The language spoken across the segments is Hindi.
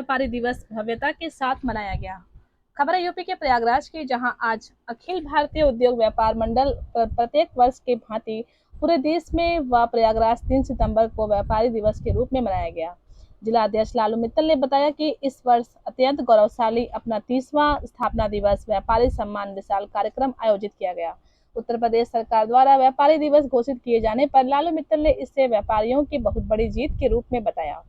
व्यापारी दिवस भव्यता के साथ मनाया गया। खबर है यूपी के प्रयागराज की, जहां आज अखिल भारतीय उद्योग व्यापार मंडल प्रत्येक वर्ष के भांति पूरे देश में व प्रयागराज 3 सितंबर को व्यापारी दिवस के रूप में मनाया गया। जिला अध्यक्ष लालू मित्तल ने बताया कि इस वर्ष अत्यंत गौरवशाली अपना 30वां स्थापना दिवस व्यापारी सम्मान विशाल कार्यक्रम आयोजित किया गया। उत्तर प्रदेश सरकार द्वारा व्यापारी दिवस घोषित किए जाने पर लालू मित्तल ने इसे व्यापारियों की बहुत बड़ी जीत के रूप में बताया।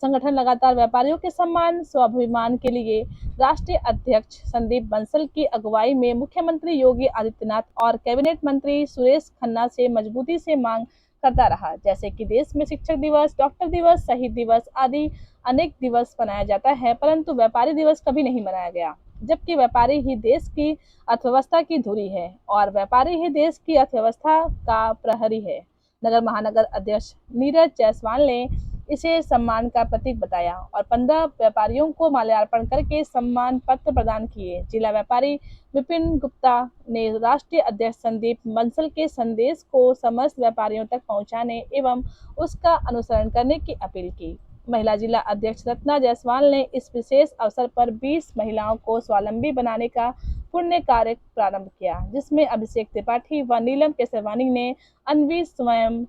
संगठन लगातार व्यापारियों के सम्मान स्वाभिमान के लिए राष्ट्रीय अध्यक्ष संदीप बंसल की अगुवाई में मुख्यमंत्री योगी आदित्यनाथ और कैबिनेट मंत्री सुरेश खन्ना से मजबूती से मांग करता रहा। जैसे कि देश में शिक्षक दिवस, डॉक्टर दिवस, शहीद दिवस आदि अनेक दिवस मनाया जाता है, परंतु व्यापारी दिवस कभी नहीं मनाया गया, जबकि व्यापारी ही देश की अर्थव्यवस्था की धुरी है और व्यापारी ही देश की अर्थव्यवस्था का प्रहरी है। नगर महानगर अध्यक्ष नीरज जायसवाल ने इसे सम्मान का प्रतीक बताया और 15 व्यापारियों को माल्यार्पण करके सम्मान पत्र प्रदान किए। जिला व्यापारी विपिन गुप्ता ने राष्ट्रीय अध्यक्ष संदीप बंसल के संदेश को समस्त व्यापारियों तक पहुंचाने एवं उसका अनुसरण करने की अपील की। महिला जिला अध्यक्ष रत्ना जायसवाल ने इस विशेष अवसर पर 20 महिलाओं को स्वावलंबी बनाने का पुण्य कार्य प्रारंभ किया, जिसमें अभिषेक त्रिपाठी व नीलम केसरवानी ने अन्वी स्वयं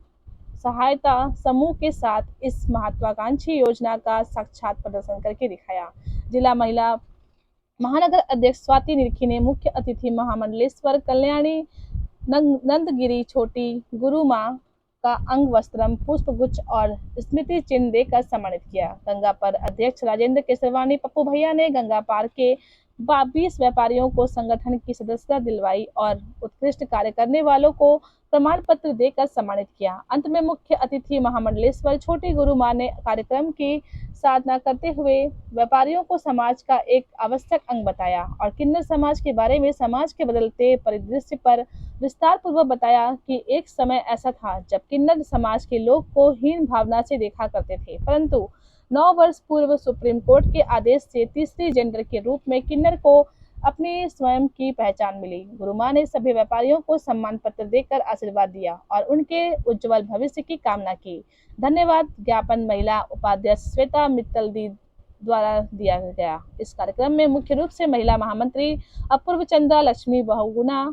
सहायता समूह के साथ इस महत्वाकांक्षी योजना का साक्षात प्रदर्शन करके दिखाया। जिला महिला महानगर अध्यक्ष स्वाति निरखी ने मुख्य अतिथि महामंडलेश्वर कल्याणी नंदगिरी छोटी गुरु माँ का अंग वस्त्रम पुष्प गुच्छ और स्मृति चिन्ह देकर सम्मानित किया। गंगा पर अध्यक्ष राजेंद्र केसरवानी पप्पू भैया ने गंगा पार के 20 व्यापारियों को संगठन की सदस्यता दिलवाई और उत्कृष्ट कार्य करने वालों को प्रमाण पत्र देकर सम्मानित किया। अंत में मुख्य अतिथि महामंडलेश्वर छोटी गुरु माँ ने कार्यक्रम की साधना करते हुए व्यापारियों को समाज का एक आवश्यक अंग बताया और किन्नर समाज के बारे में समाज के बदलते परिदृश्य पर विस्तार पूर्वक बताया कि एक समय ऐसा था जब किन्नर समाज के लोग को हीन भावना से देखा करते थे, परंतु 9 वर्ष पूर्व सुप्रीम कोर्ट के आदेश से तीसरी जेंडर के रूप में किन्नर को अपनी स्वयं की पहचान मिली। गुरु माँ ने सभी व्यापारियों को सम्मान पत्र देकर आशीर्वाद दिया और उनके उज्जवल भविष्य की कामना की। धन्यवाद ज्ञापन महिला उपाध्यक्ष श्वेता मित्तल दी द्वारा दिया गया। इस कार्यक्रम में मुख्य रूप से महिला महामंत्री अपूर्व चंद्रा लक्ष्मी बहुगुणा,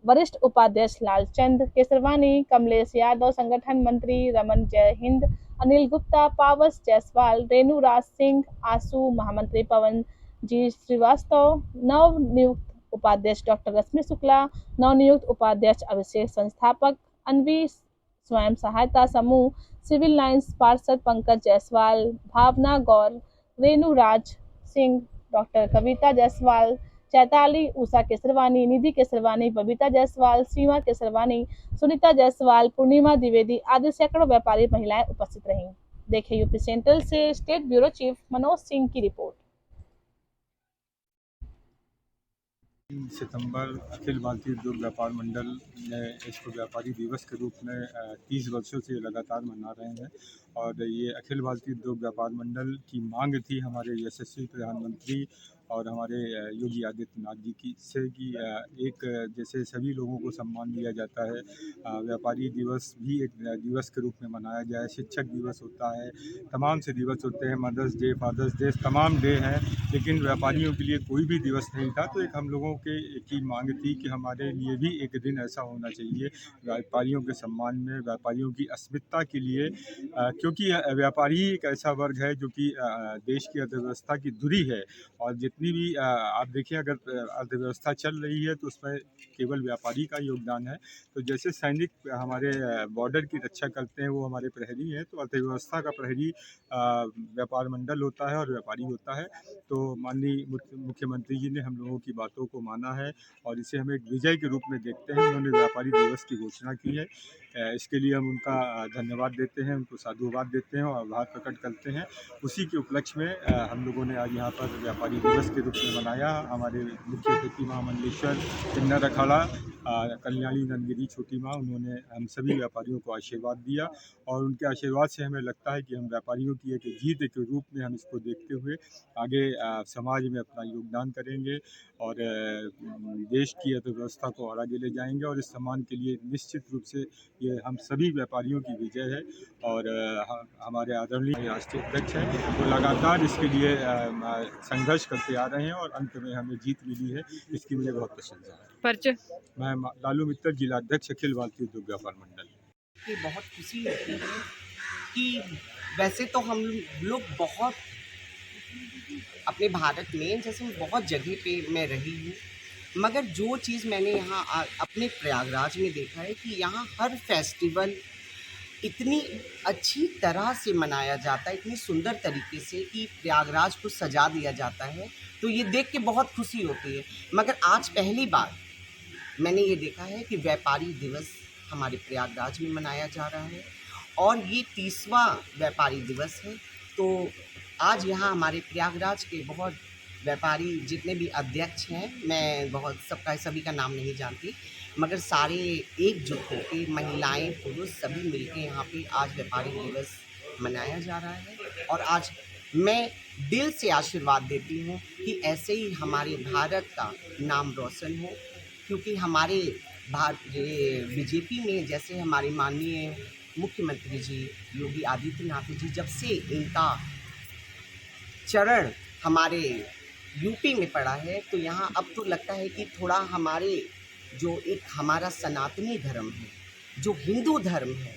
वरिष्ठ उपाध्यक्ष लालचंद केसरवानी, कमलेश यादव, संगठन मंत्री रमन जय हिंद, अनिल गुप्ता, पावस जायसवाल, रेणु राज सिंह, आशु महामंत्री पवन जी श्रीवास्तव, नव नियुक्त उपाध्यक्ष डॉक्टर रश्मि शुक्ला, नवनियुक्त उपाध्यक्ष अभिषेक, संस्थापक अन्वी स्वयं सहायता समूह, सिविल लाइंस पार्षद पंकज जायसवाल, भावना गौर, रेणु राज सिंह, डॉक्टर कविता जायसवाल, चैताली, उषा केसरवानी, निधि केसरवानी, बबीता जायसवाल, सीमा केसरवानी, सुनीता जायसवाल, पूर्णिमा द्विवेदी आदि सैकड़ों व्यापारी महिलाएं उपस्थित रहीं। देखें यूपी सेंट्रल से state bureau chief Manoj Singh की रिपोर्ट। 3 सितंबर अखिल भारतीय उद्योग व्यापार मंडल ने इसको व्यापारी दिवस के रूप में 30 वर्षों से लगातार मना रहे हैं और ये अखिल भारतीय उद्योग व्यापार मंडल की मांग थी हमारे यशस्वी प्रधानमंत्री और हमारे योगी आदित्यनाथ जी की से कि एक जैसे सभी लोगों को सम्मान दिया जाता है, व्यापारी दिवस भी एक दिवस के रूप में मनाया जाए। शिक्षक दिवस होता है, तमाम से दिवस होते हैं, मदर्स डे, फादर्स डे, तमाम डे हैं, लेकिन व्यापारियों के लिए कोई भी दिवस नहीं था। तो एक हम लोगों की मांग थी कि हमारे लिए भी एक दिन ऐसा होना चाहिए व्यापारियों के सम्मान में, व्यापारियों की अस्मिता के लिए, क्योंकि व्यापारी एक ऐसा वर्ग है जो कि देश की अर्थव्यवस्था की धुरी है और जितनी भी आप देखिए अगर अर्थव्यवस्था चल रही है तो उसमें केवल व्यापारी का योगदान है। तो जैसे सैनिक हमारे बॉर्डर की रक्षा करते हैं वो हमारे प्रहरी हैं, तो अर्थव्यवस्था का प्रहरी व्यापार मंडल होता है और व्यापारी होता है। तो माननीय मुख्यमंत्री जी ने हम लोगों की बातों को माना है और इसे हम एक विजय के रूप में देखते हैं। उन्होंने व्यापारी दिवस की घोषणा की है, इसके लिए हम उनका धन्यवाद देते हैं, उनको साधुवाद देते हैं और आभार प्रकट करते हैं। उसी के उपलक्ष्य में हम लोगों ने आज यहाँ पर व्यापारी दिवस के रूप में मनाया। हमारे मुख्य अतिथि महामंडलेश्वर किन्नर अखाड़ा कल्याणी नंदगिरी छोटी माँ, उन्होंने हम सभी व्यापारियों को आशीर्वाद दिया और उनके आशीर्वाद से हमें लगता है कि हम व्यापारियों की एक जीत के रूप में हम इसको देखते हुए आगे समाज में अपना योगदान करेंगे और देश की अर्थव्यवस्था को और आगे ले जाएंगे। और इस सम्मान के लिए निश्चित रूप से ये हम सभी व्यापारियों की विजय है। और हमारे आदरणीय राष्ट्रीय अध्यक्ष हैं, वो लगातार इसके लिए संघर्ष करते आ रहे हैं और अंत में हमें जीत मिली है, इसकी मुझे बहुत प्रशंसा है। परिचय। मैं लालू मित्तल, जिलाध्यक्ष अखिल भारतीय उद्योग व्यापार मंडल। कि बहुत खुशी होती है कि वैसे तो हम लोग बहुत अपने भारत में जैसे बहुत जगह पे मैं रही हूँ, मगर जो चीज़ मैंने यहाँ अपने प्रयागराज में देखा है कि यहाँ हर फेस्टिवल इतनी अच्छी तरह से मनाया जाता है, इतनी सुंदर तरीके से कि प्रयागराज को सजा दिया जाता है, तो ये देख के बहुत खुशी होती है। मगर आज पहली बार मैंने ये देखा है कि व्यापारी दिवस हमारे प्रयागराज में मनाया जा रहा है और ये 30वां व्यापारी दिवस है। तो आज यहाँ हमारे प्रयागराज के बहुत व्यापारी जितने भी अध्यक्ष हैं, मैं बहुत सभी का नाम नहीं जानती, मगर सारे एकजुट होकर महिलाएं पुरुष सभी मिलके यहाँ पे आज व्यापारी दिवस मनाया जा रहा है। और आज मैं दिल से आशीर्वाद देती हूँ कि ऐसे ही हमारे भारत का नाम रोशन हो, क्योंकि हमारे बीजेपी में जैसे हमारे माननीय मुख्यमंत्री जी योगी आदित्यनाथ जी, जब से इनका चरण हमारे यूपी में पड़ा है, तो यहाँ अब तो लगता है कि थोड़ा हमारे जो एक हमारा सनातनी धर्म है, जो हिंदू धर्म है,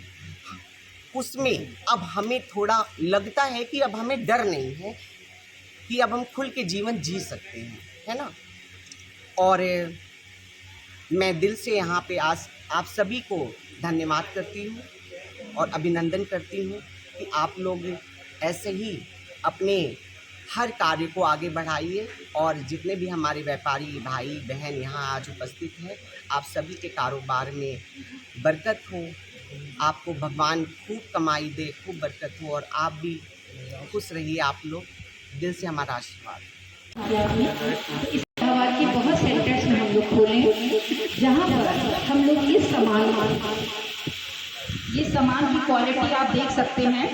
उसमें अब हमें थोड़ा लगता है कि अब हमें डर नहीं है, कि अब हम खुल के जीवन जी सकते हैं, है ना। और मैं दिल से यहाँ पे आज आप सभी को धन्यवाद करती हूँ और अभिनंदन करती हूँ कि आप लोग ऐसे ही अपने हर कार्य को आगे बढ़ाइए। और जितने भी हमारे व्यापारी भाई बहन यहाँ आज उपस्थित हैं, आप सभी के कारोबार में बरकत हो, आपको भगवान खूब कमाई दे, खूब बरकत हो और आप भी खुश रहिए। आप लोग दिल से हमारा आशीर्वाद। इलाहाबाद के बहुत सेंटर्स में हम लोग खोलें, जहाँ पर हम लोग ये सामान की क्वालिटी आप देख सकते हैं,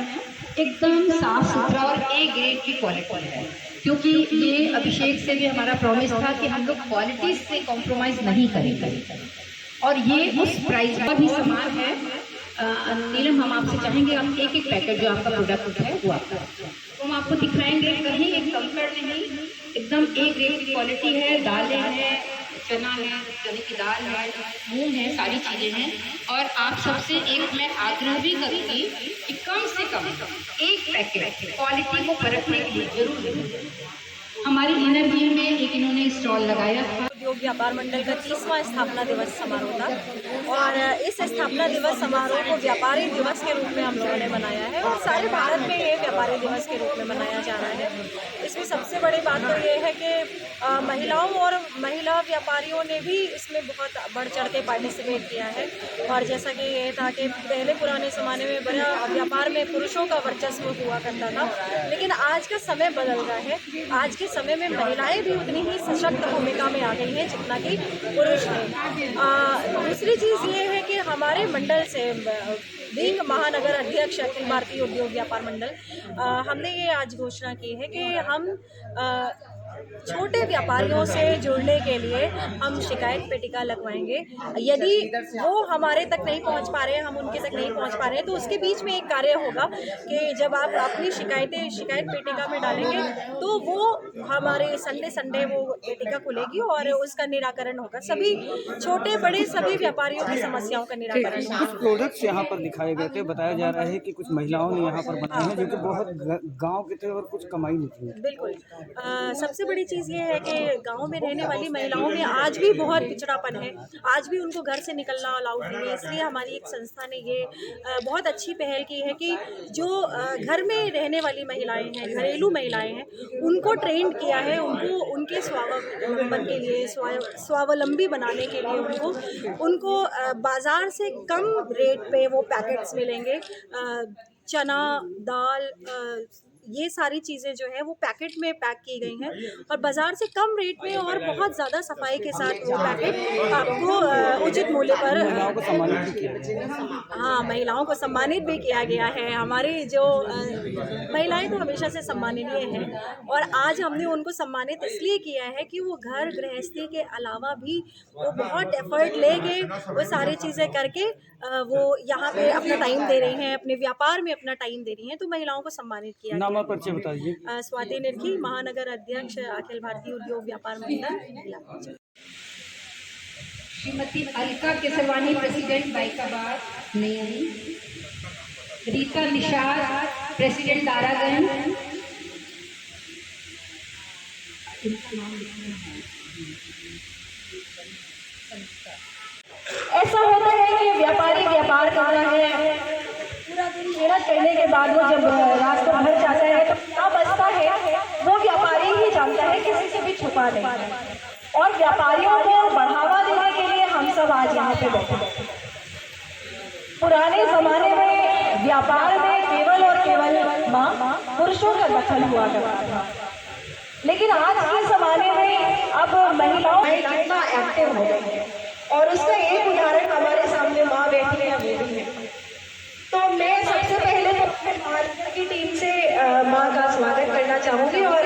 एकदम साफ सुथरा और ए ग्रेड की क्वालिटी है। क्योंकि ये अभिषेक से भी हमारा प्रॉमिस था कि हम लोग क्वालिटी से कॉम्प्रोमाइज़ नहीं करेंगे, और ये उस प्राइस का भी सामान है। नीलम, हम आपसे चाहेंगे आप एक एक पैकेट जो आपका प्रोडक्ट है वो हम आपको दिखाएंगे। कहीं एक कंपेयर नहीं, एकदम ए ग्रेड की क्वालिटी है। दालें हैं, चना है, चने की दाल है, मूंग है, सारी चीज़ें हैं। और आप सबसे एक मैं आग्रह भी करूँगी कि कम से कम एक पैकेट क्वालिटी को परखने के लिए जरूर। हमारे इनर व्हील में एक इन्होंने स्टॉल लगाया था। उद्योग व्यापार मंडल का 30वां स्थापना दिवस समारोह था और इस स्थापना दिवस समारोह को व्यापारी दिवस के रूप में हम लोगों ने मनाया है और सारे भारत में ये व्यापारी दिवस के रूप में मनाया जा रहा है। इसमें सबसे बड़ी बात तो ये है कि महिलाओं और महिला व्यापारियों ने भी इसमें बहुत बढ़ चढ़ के पार्टिसिपेट किया है। और जैसा कि ये था कि पहले पुराने ज़माने में बड़ा व्यापार में पुरुषों का वर्चस्व हुआ करता था, लेकिन आज का समय बदल रहा है। आज के समय में महिलाएं भी उतनी ही सशक्त भूमिका में आ गई हैं जितना कि पुरुष हैं। दूसरी चीज़ ये है कि हमारे मंडल से विंग महानगर अध्यक्ष अखिल भारतीय उद्योग व्यापार मंडल, हमने ये आज घोषणा की है कि हम छोटे व्यापारियों से जुड़ने के लिए हम शिकायत पेटिका लगवाएंगे। यदि वो हमारे तक नहीं पहुंच पा रहे हैं, हम उनके तक नहीं पहुंच पा रहे हैं, तो उसके बीच में एक कार्य होगा कि जब आप अपनी शिकायत पेटिका में डालेंगे तो वो हमारे संडे वो पेटिका खुलेगी और उसका निराकरण होगा। सभी छोटे बड़े सभी व्यापारियों की समस्याओं का निराकरण होगा। कुछ प्रोडक्ट्स यहाँ पर दिखाए गए थे, बताया जा रहा है कि कुछ महिलाओं ने यहाँ पर बनाए हैं जो कि बहुत गांव के थे और कुछ कमाई निकली। बिल्कुल, सबसे बड़ी चीज़ ये है कि गांव में रहने वाली महिलाओं में आज भी बहुत पिछड़ापन है, आज भी उनको घर से निकलना अलाउड नहीं है। इसलिए हमारी एक संस्था ने ये बहुत अच्छी पहल की है कि जो घर में रहने वाली महिलाएं हैं, घरेलू महिलाएं हैं, उनको ट्रेंड किया है, उनको उनके स्वावलंबन के लिए स्वावलंबी बनाने के लिए उनको बाज़ार से कम रेट पे वो पैकेट्स मिलेंगे। चना दाल ये सारी चीज़ें जो है वो पैकेट में पैक की गई हैं और बाज़ार से कम रेट में और बहुत ज़्यादा सफाई के साथ वो पैकेट आपको उचित मूल्य पर महिलाओं को सम्मानित भी किया गया। हाँ, महिलाओं को सम्मानित भी किया गया है। हमारी जो महिलाएं तो हमेशा से सम्माननीय हैं और आज हमने उनको सम्मानित इसलिए किया है कि वो घर गृहस्थी के अलावा भी वो बहुत एफर्ट लेके वो सारी चीज़ें करके वो यहाँ पे अपना टाइम दे रही हैं, अपने व्यापार में अपना टाइम दे रही हैं, तो महिलाओं को सम्मानित किया नाम गया। और परिचय बता दीजिए। स्वाति निर्खी, महानगर अध्यक्ष अखिल भारतीय उद्योग व्यापार मंडल जिला परिषद। श्रीमती अलका केसरवानी प्रेसिडेंट बाइकाबाद नहीं आई। रीता निषाद प्रेसिडेंट दारागंज। ऐसा होता है कि व्यापारी व्यापार कर रहा है, पूरा दिन मेहनत करने के बाद वो जब रात को घर जाता है तो क्या बचता है वो व्यापारी ही जानता है, किसी से भी छुपा नहीं। और व्यापारियों को बढ़ावा देने के लिए हम सब आज यहाँ पे बैठे हैं। पुराने जमाने में व्यापार में केवल और केवल पुरुषों का दखल हुआ करता था, लेकिन आज के जमाने में अब महिलाएं कितना एक्टिव हो गई है और उसका एक उदाहरण हमारे सामने माँ बैठी है, वो भी है। तो मैं सबसे पहले तो की टीम से माँ का स्वागत करना चाहूँगी और